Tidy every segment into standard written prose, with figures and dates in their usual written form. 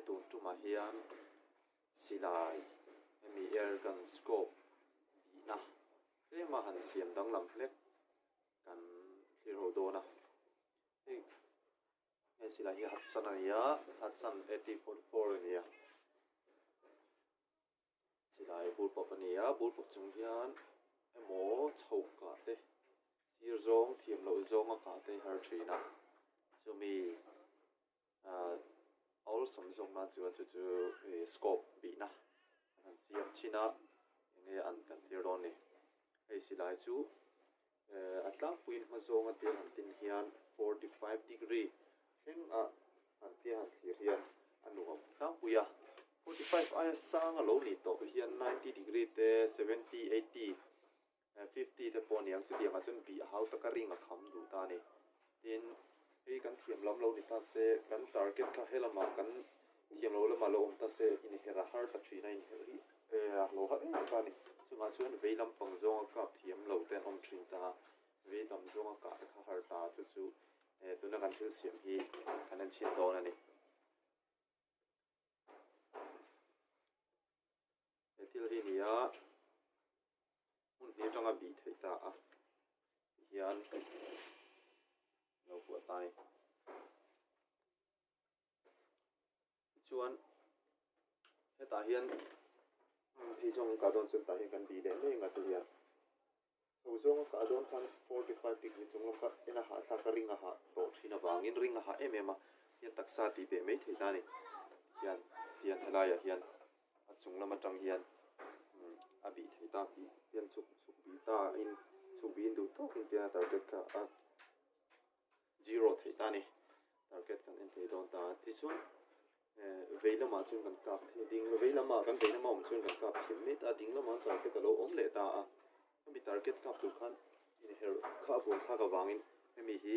tun tu ma hian silai mi air gun scope bi na ema han siam dang lam hlek kan hlir ho do na e silai hi Hudson ania Hudson 8044 ania silai bul pop ania bul pop chung hian emo chho ka te sir zong thiam lo zong a ka te har thina chumi all samsung na chu scope bi na an siam china nge an kan thlir don ni ei silai chu atlang puin ma zong a te an tin hian 45 degree heng a an te han thlir hian anu tlang puya 45 ai sang a lo ni to hian 90 degree te 70 80 50 te pon yang chu dianga chun bi hau taka ring a kham du ta ni tin ei kan thiam lam lo ni ta se kan target kha helama kan thiam lo lama lo ta se in hera har ta thina in heri lo ha ka ni chunga chuan veilam pang zonga ka thiam lo ten om thin ta veilam zonga ka kha har ta chu tuna kan thil siam hi kan an chin don ani til hi nia mun ni tanga bi thei ta a hian lo fu tai chuan heta hian hi jong ka don chun ta hi kan bi le le nga tu hian so zong ka don kan 45 degree chung ka ina ha tha ka ringa ha to thina wangin ringa ha emema hian taksa ti be mai thei ta ni hian helaya hian a chung lama tang hian a bi thei ta hi hian chuk bi ta in chuk bin du to kin tia target ka a zero thei ta ni target kan en thei don ta ti chuan veilama chun kan kap ding veilama kan veilama om chun kan kap thim mi ta ding lama target alo om le ta a mi target kap tu khan in her kha bol kha ka wangin mi hi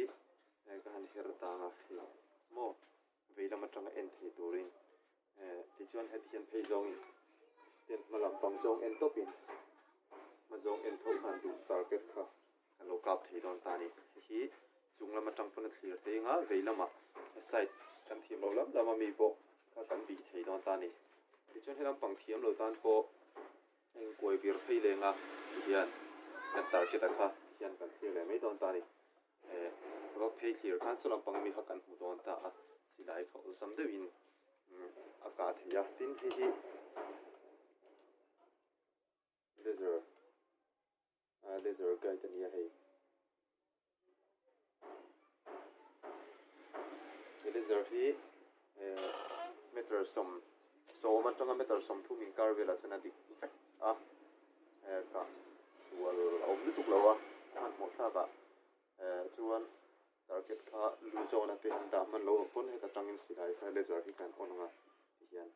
ka han her ta nga mo veilama tanga en thei turin ti chuan het hian phei zong ten malam pang zong en topin ma zong en thok han du target kha kan lo kap thei don ta ni hi chunglama tang pon thlir te nga veilama side kan thiam lo lam lama mi bo ka kan bi thei don ta ni ti chuan helam pang thiam lo tan po eng koi vir phei le nga hian kan target kha hian kan thlir le mai don ta ni ro phei thlir khan chulam pang mi ha kan hu don ta a silai kho sam de win aka theya tin hi laser guide ania hei laser hi meter som so ma tanga meter som thu min kar vela chana dik fact a ka sual om ni tuk lawa an mo tha ka chuan target kha lu zone te han da man lo pon he ka tangin silai kha laser hi kan onanga hian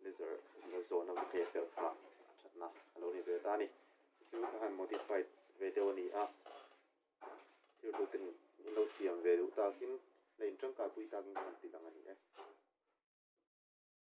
laser la zone ma te fel kha chatna alo ni ve ta ni chu han modified video ni a thil lu tin in lo siam ve lu ta kin lein tang ka pui ta kin kan ti lang ani